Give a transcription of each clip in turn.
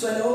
So hello,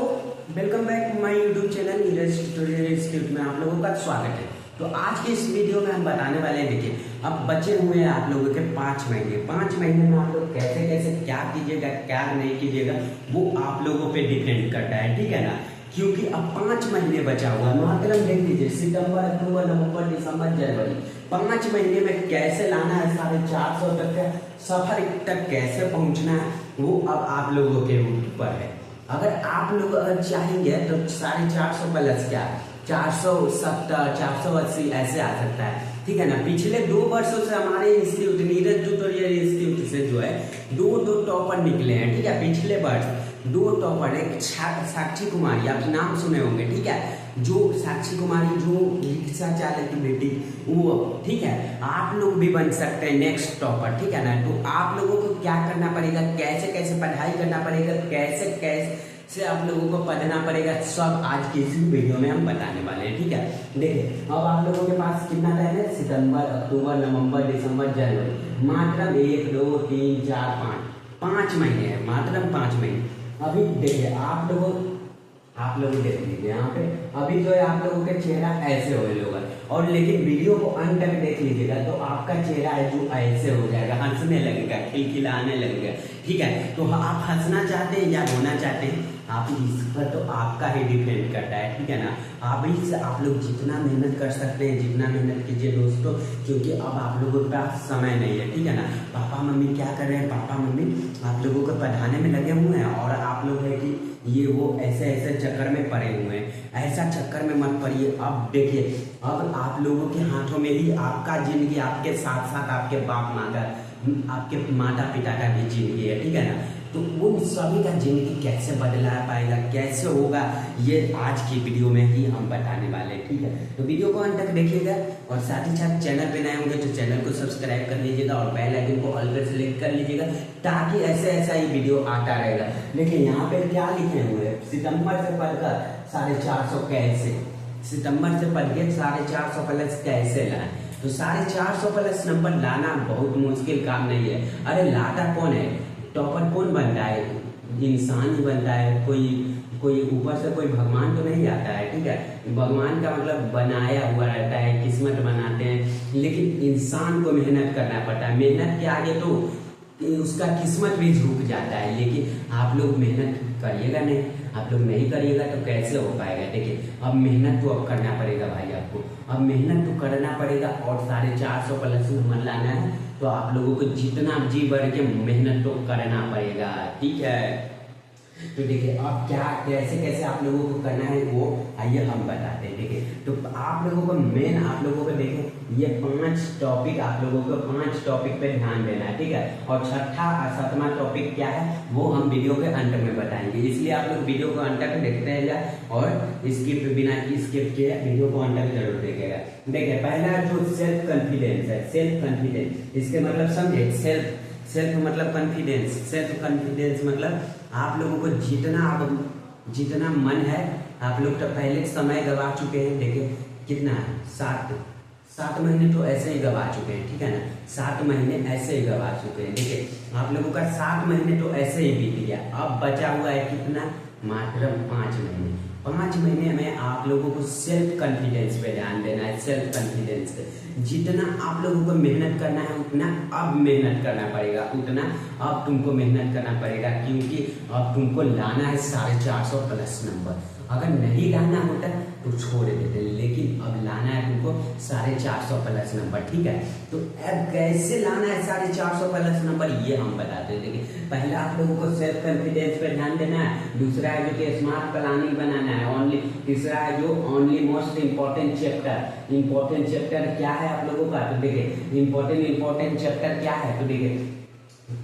welcome back to my YouTube channel Neeraj tutorial institute में आप लोगों का स्वागत है। तो आज के इस वीडियो में हम बताने वाले हैं, देखिए अब बचे हुए हैं आप लोगों के 5 महीने। 5 महीने में आप लोग कैसे कैसे क्या कीजिएगा क्या नहीं कीजिएगा वो आप लोगों पे डिपेंड करता है, ठीक है ना। क्योंकि अब 5 महीने बचा हुआ है, मात्र देख लीजिए सितंबर, अक्टूबर, नवंबर, दिसंबर, जनवरी। 5 महीने में कैसे लाना है 450 तक का सफर तक कैसे पहुंचना है वो अब आप लोगों के ऊपर है। अगर आप लोग अगर चाहेंगे तो 450 प्लस क्या 470, 480 ऐसे आ सकता है, ठीक है ना। पिछले 2 वर्षों से हमारे इंस्टीट्यूट नीरज ट्यूटोरियल इंस्टीट्यूट से जो है दो टॉपर निकले हैं, ठीक है। पिछले वर्ष 2 टॉपर, एक साक्षी कुमारी, आप नाम सुने होंगे, ठीक है। जो साक्षी कुमारी जो रिक्शा चालक की बेटी वो, ठीक है। आप लोग भी बन सकते हैं नेक्स्ट टॉपर, ठीक है ना। तो आप लोगों को क्या करना पड़ेगा, कैसे कैसे पढ़ाई करना पड़ेगा, कैसे कैसे आप लोगों को पढ़ना पड़ेगा, सब आज की इस वीडियो में हम बताने वाले हैं, ठीक है। देखिए अब आप लोगों के पास कितना टाइम है, सितंबर, अक्टूबर, नवंबर, दिसंबर, जनवरी, मात्र 1 2 3 4 5 महीने है, मात्र 5 महीने। अभी देखिए आप लोग देख लीजिए यहाँ पे अभी जो है आप लोगों के चेहरा ऐसे हो होगा, और लेकिन वीडियो को अंत तक देख लीजिएगा तो आपका चेहरा है जो ऐसे हो जाएगा, हंसने लगेगा, खिलखिलाने लगेगा, ठीक है। तो आप हंसना चाहते हैं या रोना चाहते हैं, आप इस पर तो आपका ही डिपेंड करता है, ठीक है ना। आप लोग जितना मेहनत कर सकते हैं जितना मेहनत कीजिए दोस्तों, क्योंकि अब आप लोगों के पास समय नहीं है, ठीक है ना। पापा मम्मी क्या कर रहे हैं, पापा मम्मी आप लोगों को पढ़ाने में लगे हुए हैं, और आप लोग है कि ये वो ऐसे ऐसे चक्कर में पड़े हुए हैं। ऐसा चक्कर में मत पड़िए। अब देखिए अब आप लोगों के हाथों में ही आपका जिंदगी, आपके साथ साथ आपके बाप माँ का, आपके माता पिता का भी जिंदगी है, ठीक है ना। तो उन सभी का जिंदगी कैसे बदला पाएगा, कैसे होगा, ये आज की वीडियो में ही हम बताने वाले हैं, ठीक है। तो वीडियो को अंत तक देखिएगा, और साथ ही साथ चैनल पे नए होंगे तो चैनल को सब्सक्राइब कर लीजिएगा और बेल आइकन को ऑल पे सेलेक्ट कर लीजिएगा, ताकि ऐसा ही वीडियो आता रहेगा। देखिए यहाँ पे क्या लिखे हुए हैं, सितंबर से पढ़कर 450 कैसे, सितंबर से पढ़ के 450 प्लस कैसे लाए। तो 450 प्लस नंबर लाना बहुत मुश्किल काम नहीं है। अरे लाता कौन है, टॉपर कौन बनता है, इंसान ही बनता है। कोई ऊपर से कोई भगवान तो नहीं आता है, ठीक है। भगवान का मतलब बनाया हुआ रहता है, किस्मत बनाते हैं, लेकिन इंसान को मेहनत करना पड़ता है। मेहनत के आगे तो उसका किस्मत भी झुक जाता है। लेकिन आप लोग मेहनत करिएगा नहीं, आप लोग नहीं करिएगा तो कैसे हो पाएगा। देखिए अब मेहनत तो अब करना पड़ेगा भाई, आपको अब मेहनत तो करना पड़ेगा, और 450 प्लस नंबर लाना है तो आप लोगों को जितना जी बढ़ के मेहनत तो करना पड़ेगा, ठीक है। तो देखिए अब क्या कैसे कैसे आप लोगों को करना है वो आइए हम बताते हैं। देखिए तो आप लोगों को मेन, आप लोगों को देखिए ये 5 टॉपिक, आप लोगों को 5 टॉपिक पे ध्यान देना है, ठीक है। और छठा और 7वां टॉपिक क्या है वो हम वीडियो के अंत में बताएंगे, इसलिए आप लोग वीडियो को अंत तक देखते रहिएगा, और बिना स्किप किए वीडियो को अंत तक जरूर देखिएगा। देखिए पहला जो सेल्फ कॉन्फिडेंस है, सेल्फ कॉन्फिडेंस इसके मतलब समझे, सेल्फ मतलब कॉन्फिडेंस, सेल्फ कॉन्फिडेंस मतलब आप लोगों को जितना मन है, आप लोग तो पहले समय गवा चुके हैं। देखिए कितना है, 7 महीने तो ऐसे ही गवा चुके हैं, ठीक है ना। 7 महीने ऐसे ही गवा चुके हैं। देखिए आप लोगों का 7 महीने तो ऐसे ही बीत गया, अब बचा हुआ है कितना, मात्र 5 महीने। 5 महीने में आप लोगों को सेल्फ कॉन्फिडेंस पे ध्यान देना है। सेल्फ कॉन्फिडेंस पे जितना आप लोगों को मेहनत करना है उतना अब मेहनत करना पड़ेगा, उतना अब तुमको मेहनत करना पड़ेगा, क्योंकि अब तुमको लाना है 450 प्लस नंबर। अगर नहीं लाना होता तो छोड़ देते, लेकिन अब लाना है तुमको 450 प्लस नंबर, ठीक है। तो अब कैसे लाना है 450 प्लस नंबर ये हम बताते हैं। देखिए पहला आप लोगों को सेल्फ कॉन्फिडेंस पे ध्यान देना है, दूसरा है जो कि स्मार्ट प्लानिंग बनाना है, तीसरा है जो ओनली मोस्ट इम्पोर्टेंट चैप्टर क्या है आप लोगों का। तो देखिए इम्पोर्टेंट चैप्टर क्या है, तो देखिए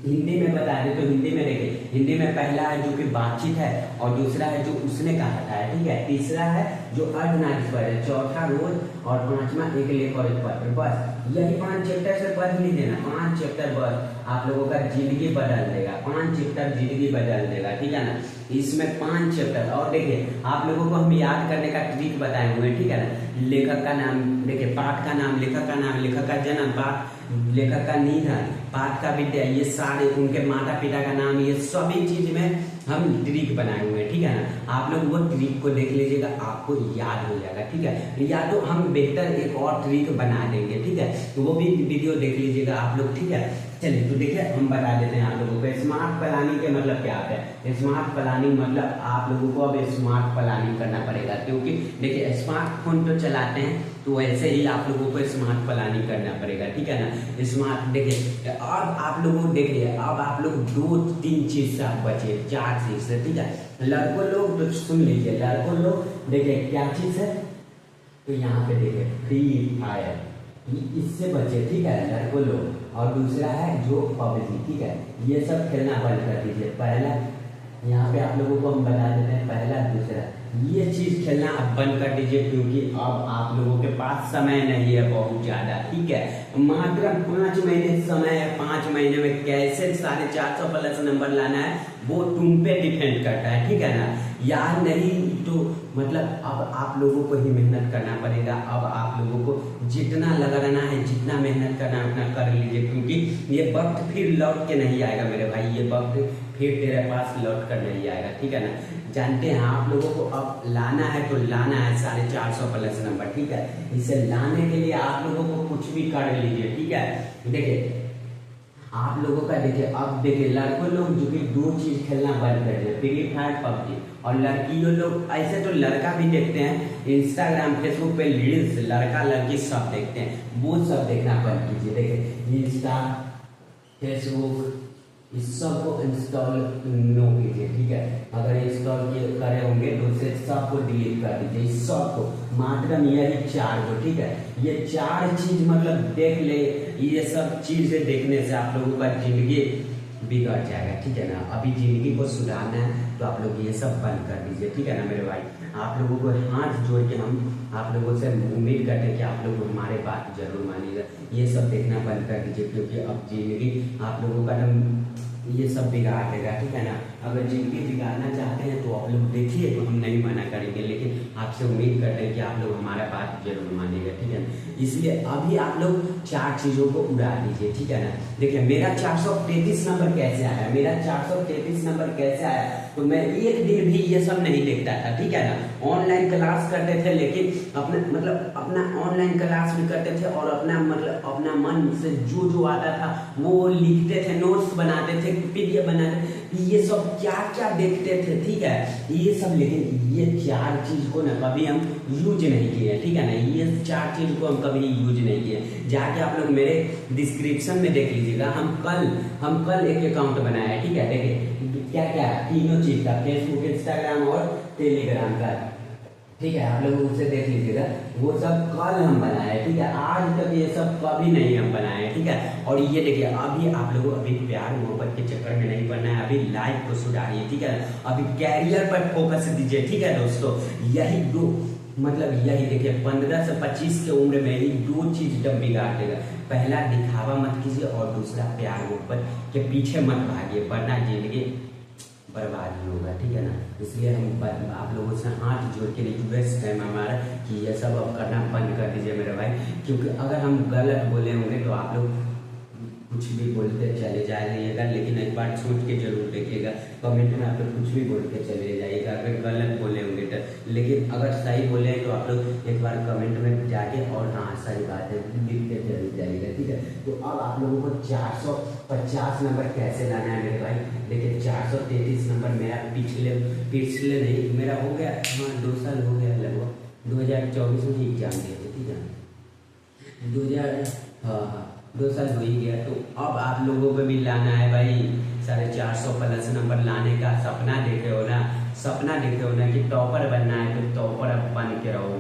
हिंदी में बता दें तो हिंदी में देखिए, हिंदी में पहला है जो कि बातचीत है, और दूसरा है जो उसने कहा था, ठीक है। तीसरा है जो अर्धनारीश्वर है, चौथा रोज, और 5वां एक लेख और एक पत्र। बस यही 5 चैप्टर से पढ़ लीजिए ना, 5 चैप्टर बस आप लोगों का जिंदगी बदल देगा, 5 चैप्टर जिंदगी बदल देगा, ठीक है ना। इसमें 5 चैप्टर, और देखिए आप लोगों को हम याद करने का ट्रिक बताए हुए हैं, ठीक है ना। लेखक का नाम देखिए, पाठ का नाम, लेखक का नाम, लेखक का जन्म, लेखक का निधन, बात का भी ये सारे उनके माता पिता का नाम, ये सभी चीज में हम ट्रिक बनाए हुए हैं, ठीक है ना। आप लोग वो ट्रिक को देख लीजिएगा, आपको याद हो जाएगा, ठीक है। या तो हम बेहतर एक और ट्रिक बना देंगे, ठीक है, तो वो भी वीडियो देख लीजिएगा आप लोग, ठीक है। चलिए तो देखिए हम बता देते हैं आप लोगों को स्मार्ट प्लानिंग के मतलब क्या होता है। स्मार्ट प्लानिंग मतलब आप लोगों को अब स्मार्ट प्लानिंग करना पड़ेगा, क्योंकि देखिए स्मार्टफोन तो चलाते हैं तो वैसे ही आप लोगों को स्मार्ट प्लानिंग करना पड़ेगा, ठीक है ना। स्मार्ट देखिए अब आप लोगों देखिए, अब आप लोग 2-3 चीज से आप बचे, 4 चीज से, ठीक है। लड़कों लोग तो सुन लीजिए, लड़कों लोग देखिए क्या चीज है, तो यहाँ पे देखिए फ्री फायर, इससे बचे, ठीक है लड़कों लोग। और दूसरा है जो पबजी, ठीक है, ये सब खेलना बंद कर दीजिए। पहला यहाँ पे आप लोगों को हम बता देते हैं, पहला दूसरा ये चीज खेलना अब बंद कर दीजिए, क्योंकि अब आप लोगों के पास समय नहीं है बहुत ज्यादा, ठीक है। मात्र 5 महीने समय है, 5 महीने में कैसे 450 प्लस नंबर लाना है वो तुम पे डिपेंड करता है, ठीक है ना। यार नहीं तो मतलब अब आप लोगों को ही मेहनत करना पड़ेगा। अब आप लोगों को जितना लगाना है, जितना मेहनत करना है उतना कर लीजिए, क्योंकि ये वक्त फिर लौट के नहीं आएगा मेरे भाई, ये वक्त फिर तेरे पास लौट कर नहीं आएगा, ठीक है ना। जानते हैं आप लोगों को अब लाना है तो लाना है 450 प्लस नंबर, ठीक है। इसे लाने के लिए आप लोगों को कुछ भी कर लीजिए, ठीक है। देखिए आप लोगों का देखिए, अब देखिए लड़कों लोग जो कि 2 चीज खेलना बंद कर दिए, फ्री फायर पबजी, और लड़कियों लोग ऐसे तो लड़का भी देखते हैं इंस्टाग्राम फेसबुक पे रील्स, लड़का लड़की सब देखते हैं, वो सब देखना बंद कीजिए। देखिए इंस्टा फेसबुक इस सब को इंस्टॉल नो कीजिए, ठीक है। अगर इंस्टॉल करे होंगे तो उसे सबको डिलीट कर दीजिए, इस सब को, मात्र यही 4 को, ठीक है। ये 4 चीज मतलब देख ले, ये सब चीज देखने से आप लोगों का जिंदगी बिगड़ जाएगा, ठीक है ना। अभी जिंदगी को सुधारना है तो आप लोग ये सब बंद कर दीजिए, ठीक है ना मेरे भाई। आप लोगों को हाथ जोड़ के हम आप लोगों से उम्मीद करते हैं कि आप लोग हमारे बात जरूर मानिएगा, ये सब देखना बंद कर दीजिए, क्योंकि अब जिंदगी आप लोगों का ये सब बिगाड़ देगा, ठीक है ना। अगर जिंदगी बिगाड़ना चाहते हैं तो आप लोग देखिए, तो हम नहीं मना करेंगे, लेकिन आपसे उम्मीद करते हैं कि आप लोग हमारा बात जरूर मानिएगा, ठीक है ना। इसलिए अभी आप लोग 4 चीजों को उड़ा दीजिए, ठीक है ना। देखिए मेरा 433 नंबर कैसे आया, मेरा 433 नंबर कैसे आया, तो मैं एक दिन भी ये सब नहीं देखता था, ठीक है ना। ऑनलाइन क्लास करते थे, लेकिन अपना मतलब अपना ऑनलाइन क्लास भी करते थे और अपना मतलब अपना मन से जो आता था वो लिखते थे, नोट्स बनाते थे, पीडीएफ बनाते थे, ये सब क्या क्या देखते थे, ठीक है ये सब। लेकिन ये 4 चीज को ना कभी हम यूज नहीं किए, ठीक है ना। ये 4 चीज को हम कभी यूज नहीं किए, जाके आप लोग मेरे डिस्क्रिप्शन में देख लीजिएगा। हम कल एक अकाउंट बनाया है, ठीक है। देखिए क्या क्या तीनों चीज का, फेसबुक इंस्टाग्राम और टेलीग्राम का, ठीक है। आप लोग उसे देख लीजिएगा, वो सब कल हम बनाए, ठीक है। आज तक ये सब कभी नहीं हम बनाए, ठीक है। और ये देखिए अभी आप लोगों अभी प्यार मोहब्बत के चक्कर में नहीं पड़ना है, अभी लाइफ को सुधारिए, ठीक है। अभी कैरियर पर फोकस दीजिए, ठीक है दोस्तों। यही 2 मतलब यही देखिए 15 से 25 की उम्र में ही 2 चीज जब बिगाड़ देगा, पहला दिखावा मत कीजिए और दूसरा प्यार मोहब्बत के पीछे मत भागिए, वरना जिंदगी बर्बाद ही होगा, ठीक है ना। इसलिए हम आप लोगों से हाथ जोड़ के रिक्वेस्ट है हमारा कि ये सब अब करना बंद कर दीजिए मेरे भाई, क्योंकि अगर हम गलत बोले होंगे तो आप लोग कुछ भी बोलते चले जाइएगा, लेकिन एक बार सोच के जरूर देखिएगा। कमेंट में आप लोग कुछ भी बोल के चले जाइएगा अगर गलत बोले होंगे तो, लेकिन अगर सही बोले तो आप लोग एक बार कमेंट में जाके और हाँ सही बात है लिख के जरूर जाइएगा, ठीक है। तो अब आप लोगों को 450 नंबर कैसे लाना है मेरे भाई। देखिए 433 नंबर मेरा पिछले नहीं, मेरा हो गया, हाँ 2 साल हो गया लगभग, 2024 में ही एग्जाम दिए थे, ठीक है। 2 साल हो ही गया। तो अब आप लोगों को भी लाना है भाई 450 प्लस नंबर लाने का सपना देखे हो ना कि टॉपर बनना है, तो टॉपर अब बन के रहो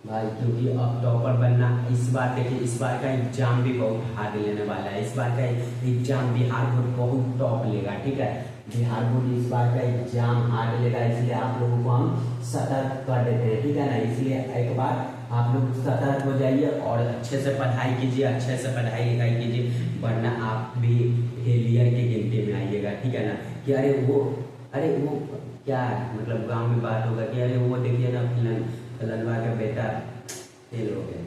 भाई, क्योंकि अब टॉपर बनना इस बार देखिए, इस बार का एग्जाम भी बहुत हार्ड लेने वाला है। इस बार का एग्जाम बिहार बोर्ड बहुत टॉप लेगा, ठीक है। बिहार बोर्ड इस बार का एग्जाम हार्ड लेगा, इसलिए आप लोगों को हम सतर्क कर देते हैं, ठीक है ना। इसलिए एक बार आप लोग सतर्क हो जाइए और अच्छे से पढ़ाई कीजिए, अच्छे से पढ़ाई लिखाई कीजिए, वरना आप भी फेलियर की गिनती में आइएगा, ठीक है ना। कि अरे वो क्या मतलब गांव में बात होगा कि अरे वो देखिए ना फलनवा का बेटा फेल हो गया,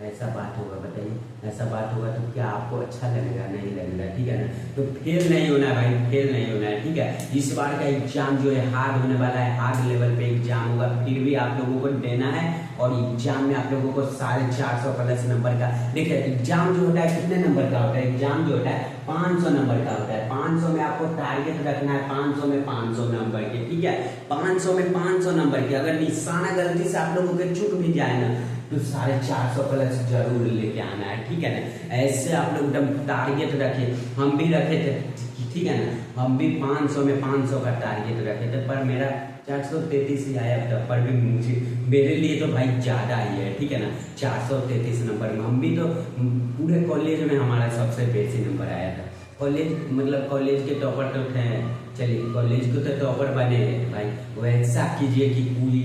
ऐसा बात होगा, बताइए, ऐसा बात होगा तो क्या आपको अच्छा लगेगा? नहीं लगेगा, ठीक है ना। तो फेल नहीं होना है भाई, फेल नहीं होना है, ठीक है। इस बार का एग्जाम जो है हार्ड होने वाला है, हार्ड लेवल पे एग्जाम होगा, फिर भी आप लोगों को देना है। और एग्जाम में आप लोगों को 450 प्लस नंबर का, देखिए एग्जाम जो होता है कितने नंबर का होता है? एग्जाम जो होता है 500 नंबर का होता है। 500 में आपको टारगेट रखना है, 500 में 500 नंबर के, ठीक है। 500 में 500 नंबर के, अगर निशाना गलती से आप लोगों के चूक भी जाए ना तो 450 प्लस जरूर लेके आना है, ठीक है ना। ऐसे आप लोग एकदम टारगेट रखे, हम भी रखे थे, ठीक है ना। हम भी 500 में 500 का टारगेट रखे थे, पर मेरा 433 ही आया था, पर भी मुझे, मेरे लिए तो भाई ज़्यादा ही है, ठीक है ना। 433 नंबर में हम भी तो पूरे कॉलेज में हमारा सबसे बेसी नंबर आया था। कॉलेज मतलब कॉलेज के टॉपर तो थे, चलिए कॉलेज को तो टॉपर बने भाई, वैसा कीजिए कि पूरी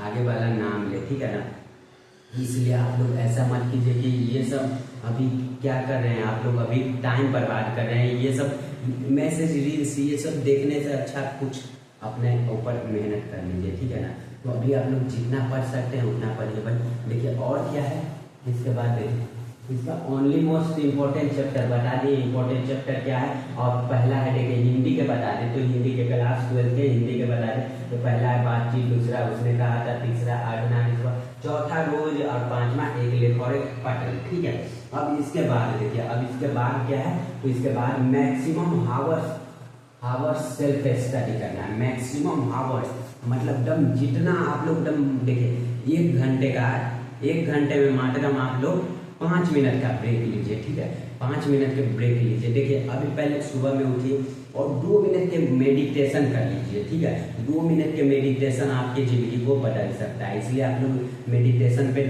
आगे वाला नाम ले, ठीक है ना। इसलिए आप लोग ऐसा मत कीजिए कि ये सब अभी क्या कर रहे हैं आप लोग, अभी टाइम बर्बाद कर रहे हैं, ये सब मैसेज रील्स ये सब देखने से अच्छा कुछ अपने ऊपर मेहनत कर लीजिए, ठीक है ना। तो अभी आप लोग जितना पढ़ सकते हैं उतना पढ़िए भाई। देखिए और क्या है इसके बाद, देखिए इसका ओनली मोस्ट इम्पोर्टेंट चैप्टर बता दिए, इम्पोर्टेंट चैप्टर क्या है। और पहला है देखिए हिंदी के बता दें, तो हिंदी के क्लास 12 के हिंदी के बता दें। तो पहला है बातचीत, दूसरा उसने कहा था, तीसरा आगना, चौथा रोज, और पांचवा एक लेख और एक पठन, ठीक है। अब इसके बाद देखिए, अब इसके बाद क्या है, तो इसके बाद मैक्सिमम हावर्स सेल्फ स्टडी करना है। मैक्सिमम हावर्स मतलब एकदम जितना आप लोग एकदम, देखिए 1 घंटे का, 1 घंटे में मात्र आप लोग 5 मिनट का ब्रेक लीजिए, ठीक है। 5 मिनट के ब्रेक लीजिए। देखिए अभी पहले सुबह में उठिए और 2 मिनट के मेडिटेशन कर लीजिए, ठीक है। 2 मिनट के मेडिटेशन आपकी जिंदगी को बदल सकता है, इसलिए आप लोग मेडिटेशन पे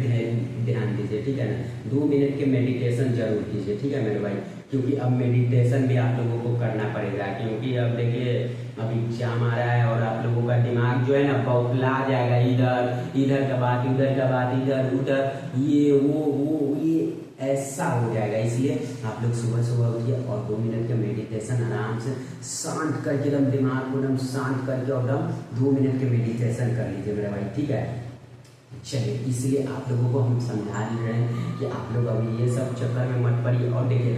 ध्यान दीजिए, ठीक है ना। 2 मिनट के मेडिटेशन जरूर कीजिए, ठीक है मेरे भाई, क्योंकि अब मेडिटेशन भी आप लोगों को करना पड़ेगा, क्योंकि अब देखिए अब एग्जाम आ रहा है और आप लोगों का दिमाग जो है ना बौखला जाएगा, इधर का बात इधर उधर, ये वो ये ऐसा हो जाएगा। इसलिए आप लोग सुबह सुबह उठिए और 2 मिनट के मेडिटेशन आराम से शांत करके, एकदम दिमाग को एकदम शांत करके और एकदम 2 मिनट के मेडिटेशन कर लीजिए मेरे भाई, ठीक है। चलिए इसलिए आप लोगों को हम समझा रहे हैं कि आप लोग अभी ये सब चक्कर में मत पड़िए। और देखिए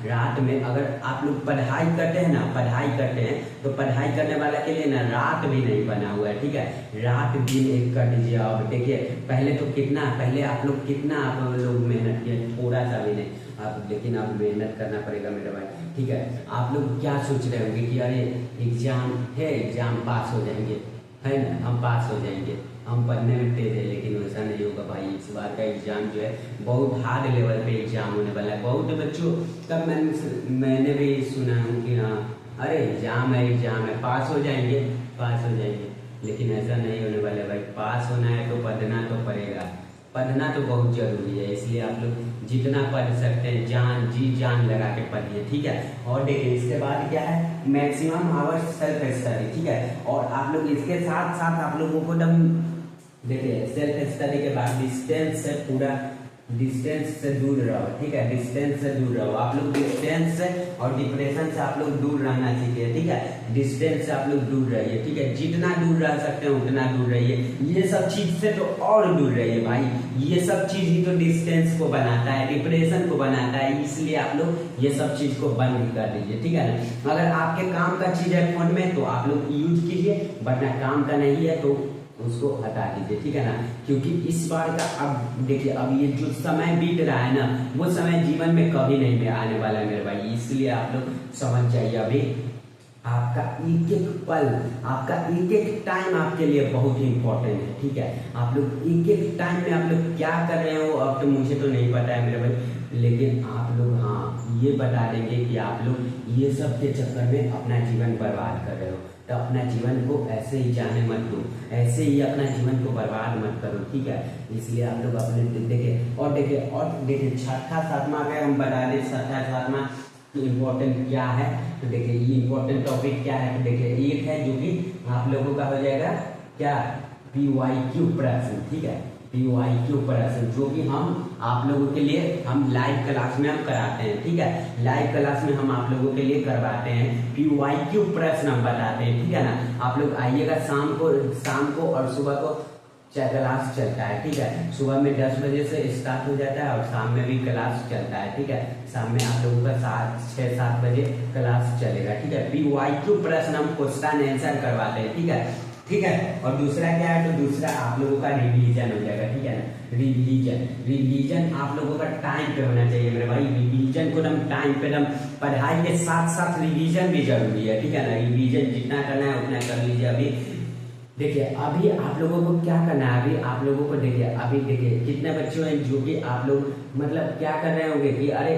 रात में अगर आप लोग पढ़ाई करते हैं ना, पढ़ाई करते हैं तो पढ़ाई करने वाला के लिए ना रात भी नहीं बना हुआ है, ठीक है। रात दिन एक कर दीजिए। अब देखिए पहले आप लोग कितना आप लोग मेहनत किए, थोड़ा सा भी नहीं आप, लेकिन अब मेहनत करना पड़ेगा मेरे भाई, ठीक है। आप लोग क्या सोच रहे होंगे कि अरे एग्जाम है, एग्जाम पास हो जाएंगे, है ना, हम पास हो जाएंगे, हम पढ़ने में तेज है, लेकिन वैसा नहीं होगा भाई। इस बार का एग्जाम जो है बहुत हार्ड लेवल पे एग्जाम होने वाला है। बहुत बच्चों का मैंने भी सुना हूँ कि हाँ अरे एग्जाम है, पास हो जाएंगे, लेकिन ऐसा नहीं होने वाला है भाई। पास होना है तो पढ़ना तो पड़ेगा, पढ़ना तो बहुत जरूरी है। इसलिए आप लोग जितना पढ़ सकते हैं जी जान लगा के पढ़िए, ठीक है। और देखिए इसके बाद क्या है, मैक्सिमम आवर्स सेल्फ स्टडी, ठीक है। और आप लोग इसके साथ साथ आप लोगों को एकदम देखिए सेल्फ स्टडी के बाद डिस्टेंस से दूर रहो, ठीक है। डिस्टेंस से दूर रहो आप लोग, डिस्टेंस से और डिप्रेशन से आप लोग दूर रहना सीखिए, ठीक है। डिस्टेंस से आप लोग दूर रहिए, ठीक है। जितना दूर रह सकते हैं उतना दूर रहिए। ये सब चीज से तो और दूर रहिए भाई, ये सब चीज ही तो डिस्टेंस को बनाता है, डिप्रेशन को बनाता है। इसलिए आप लोग ये सब चीज को बंद कर दीजिए, ठीक है ना। अगर आपके काम का चीज है फोन में तो आप लोग यूज कीजिए, वरना काम का नहीं है तो उसको हटा दीजिए, ठीक है ना। क्योंकि इस बार का अब देखिए, अब ये जो समय बीत रहा है ना, वो समय जीवन में कभी नहीं में आने वाला है मेरे भाई। इसलिए आप लोग समझ जाइए, अभी आपका एक एक पल, आपका एक एक टाइम आपके लिए बहुत इंपॉर्टेंट है, ठीक है। आप लोग एक एक टाइम में आप लोग क्या कर रहे हो अब तो मुझे तो नहीं पता है मेरे भाई, लेकिन आप लोग हाँ ये बता देंगे कि आप लोग ये सब के चक्कर में अपना जीवन बर्बाद कर रहे हो। तो अपना जीवन को ऐसे ही जाने मत दो, ऐसे ही अपना जीवन को बर्बाद मत करो, ठीक है। इसलिए आप लोग अपने देखिए छठा सातवां का हम बता दें, छठा सातवां इम्पोर्टेंट क्या है। तो देखिए ये इम्पोर्टेंट टॉपिक क्या है, तो देखिए एक है जो कि आप लोगों का हो जाएगा क्या, PYQ प्रश्न, ठीक है। PYQ प्रश्न जो कि हम आप लोगों के लिए हम लाइव क्लास में हम कराते हैं, ठीक है। लाइव क्लास में हम आप लोगों के लिए करवाते हैं, PYQ प्रश्न हम बताते हैं, ठीक है ना। आप लोग आइएगा शाम को और सुबह को क्लास चलता है, ठीक है। सुबह में 10 बजे से स्टार्ट हो जाता है और शाम में भी क्लास चलता है, ठीक है। शाम में आप लोगों का 6-7 बजे क्लास चलेगा, ठीक है। PYQ प्रश्न हम क्वेश्चन आंसर करवाते हैं, ठीक है, ठीक है। और दूसरा क्या है, तो दूसरा आप लोगों का रिवीजन हो जाएगा, ठीक है ना। रिवीजन आप लोगों का टाइम पे होना चाहिए मेरे भाई। रिवीजन को एकदम टाइम पे एकदम पढ़ाई के साथ साथ रिवीजन भी जरूरी है, ठीक है ना। रिवीजन जितना करना है उतना कर लीजिए। अभी देखिए, अभी आप लोगों को क्या करना है, अभी आप लोगों को देखिए, अभी देखिए कितने बच्चे हैं जो कि आप लोग मतलब क्या कर रहे होंगे कि अरे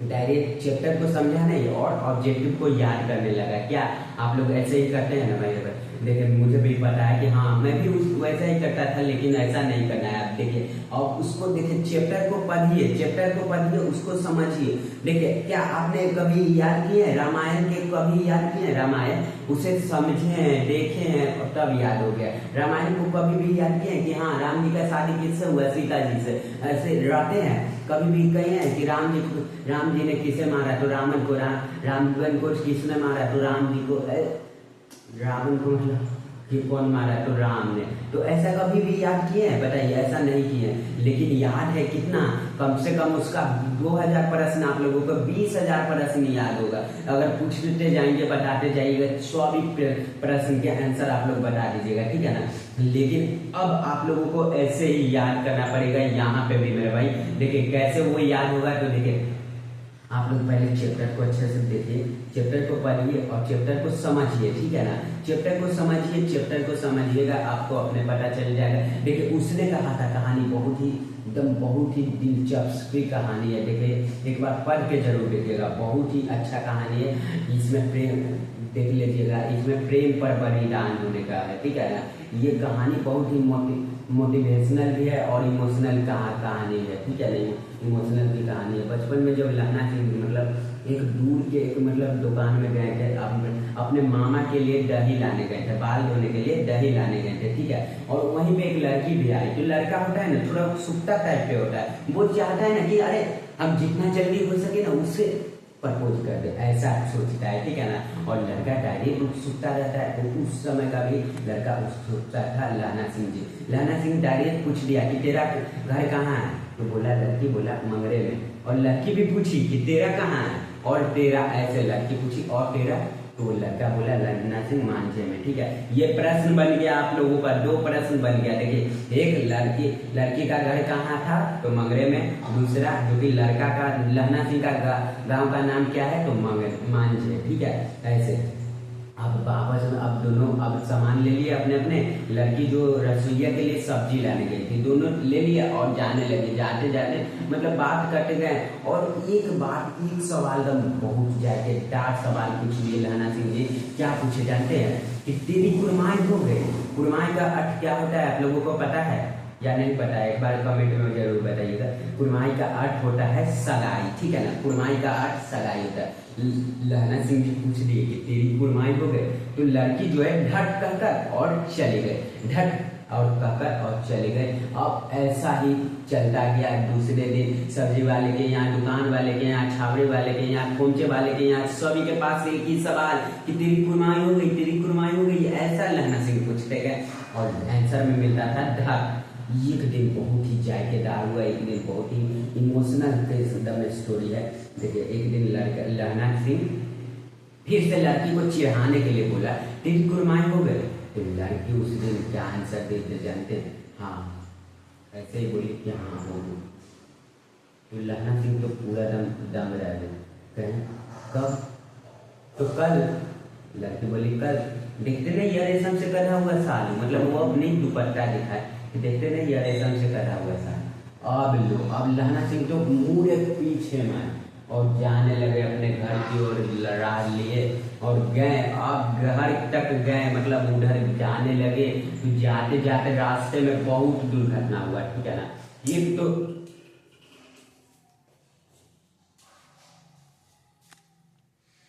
डायरेक्ट चैप्टर को समझा नहीं और ऑब्जेक्टिव को याद करने लगा। क्या आप लोग ऐसे ही करते हैं ना भाई? देखिए मुझे भी पता है कि हाँ मैं भी वैसा ही करता था, लेकिन ऐसा नहीं करना है। आप देखिए और उसको देखिए, चैप्टर को पढ़िए, उसको समझिए। देखिए क्या आपने कभी याद किए हैं रामायण के? कभी याद किए हैं रामायण? उसे समझे हैं, देखे हैं और तब याद हो गया। रामायण को कभी भी याद किए हैं कि हाँ राम जी का शादी किससे हुआ? सीता जी से। ऐसे रहते हैं? कभी भी कहे हैं कि राम जी ने किसे मारा? तो रावण को। रावण को किसने मारा? तो राम जी को। रावण को मतलब कि कौन मारा? तो राम ने। तो ऐसा कभी भी याद किए हैं? बताइए, ऐसा नहीं किए। लेकिन याद है कितना? कम से कम उसका 2000 प्रश्न, आप लोगों को 20,000 प्रश्न याद होगा। अगर पूछते जाएंगे, बताते जाइएगा, 100 प्रश्न के आंसर आप लोग बता दीजिएगा, ठीक है ना। लेकिन अब आप लोगों को ऐसे ही याद करना पड़ेगा यहाँ पे भी मेरे भाई। देखिए कैसे वो याद होगा, तो देखिए आप लोग पहले चैप्टर को अच्छे से देखिए, चैप्टर को पढ़िए और चैप्टर को समझिए, ठीक है ना। चैप्टर को समझिए, चैप्टर को समझिएगा, आपको अपने पता चल जाएगा। देखिए उसने कहा था कहानी बहुत ही एकदम बहुत ही दिलचस्प कहानी है। देखिए एक बार पढ़ के जरूर देखिएगा, बहुत ही अच्छा कहानी है। इसमें प्रेम देख लीजिएगा, इसमें प्रेम पर बलिदान होने का है, ठीक है ना। ये कहानी बहुत ही मोटिवेशनल भी है और इमोशनल कहानी है, ठीक है ना। इमोशनल की कहानी है। बचपन में जब लहना सिंह मतलब एक दूर के एक मतलब दुकान में गए थे, अपने मामा के लिए दही लाने गए थे, बाल धोने के लिए दही लाने गए थे, ठीक है। और वहीं पे एक लड़की भी आई। तो लड़का होता है ना थोड़ा सुकता टाइप पे होता है, वो चाहता है ना कि अरे हम जितना जल्दी हो सके ना उससे प्रपोज कर दे, ऐसा सोचता है, ठीक है ना। और लड़का डायरेक्ट उत्सुकता रहता है। तो उस समय का भी लड़का उत्सुकता था लहना सिंह जी। लहना सिंह डायरेक्ट पूछ दिया कि तेरा घर कहाँ है? तो बोला, लड़की बोला मंगरे में। और लड़की भी पूछी कि तेरा कहाँ है? और तेरा, ऐसे लड़की पूछी और तेरा? तो लड़का बोला लहना सिंह मांझे में, ठीक है। ये प्रश्न बन गया आप लोगों का, 2 प्रश्न बन गया। देखिए एक लड़की का घर कहाँ था? तो मंगरे में। दूसरा जो कि लड़का का, लहना सिंह का गांव का नाम क्या है? तो मांझे, ठीक है। ऐसे अब वापस अब दोनों अब सामान ले लिए अपने अपने। लड़की जो रसोईया के लिए सब्जी लाने गई थी, दोनों ले लिया और जाने लगे। जाते जाते मतलब बात करते गए और एक सवाल दम बहुत जाके डार्क सवाल पूछ लिए लहना सिंह जी। क्या पूछे जानते हैं? कि तेरी कुरमाई हो गई। कुरमाई का अर्थ क्या होता है आप लोगों को पता है या नहीं पता है? एक बार कमेंट में जरूर बताइएगा। कुरमाई का अर्थ होता है सगाई, ठीक है ना। कुरमाई का अर्थ सगाई होता है। लहना सिंह जी पूछ लिए कि तेरी कुरमाई हो गई। तो लड़की जो है ढट कहकर और चली गई, ढट और कहकर और चले गए। अब ऐसा ही चलता गया। दूसरे दिन सब्जी वाले के यहाँ, दुकान वाले के यहाँ, छावड़े वाले के यहाँ, खोमचे वाले के यहाँ, सभी के पास एक ही सवाल कि तेरी कुरमाई हो गई, तेरी कुरमाई हो गई। ऐसा लहना सिंह पूछते गए और आंसर में मिलता था ढट। एक दिन बहुत ही जायकेदार हुआ, एक दिन बहुत ही इमोशनल स्टोरी है। देखिए एक दिन लहना सिंह फिर से लड़की को चिढ़ाने के लिए बोला तेरी कुरमाई हो गई। तो लड़की उस दिन क्या आंसर देते जानते हैं? हाँ, ऐसे ही बोली कि हाँ हो गई। तो लहना सिंह तो पूरा दम रह गए, कहें कब? तो कल। लड़की बोली कल। देखते नहीं ये रेशम से करा हुआ साल, मतलब वो अपनी दुपट्टा दिखाए, देखते नहीं ये रेशम से करा हुआ साल। अब लहना सिंह तो मुड़े पीछे में और जाने लगे अपने घर की ओर, राह लिए और गए। अब घर तक गए, मतलब उधर जाने लगे। तो जाते जाते रास्ते में बहुत दुर्घटना हुआ, ठीक है ना। एक तो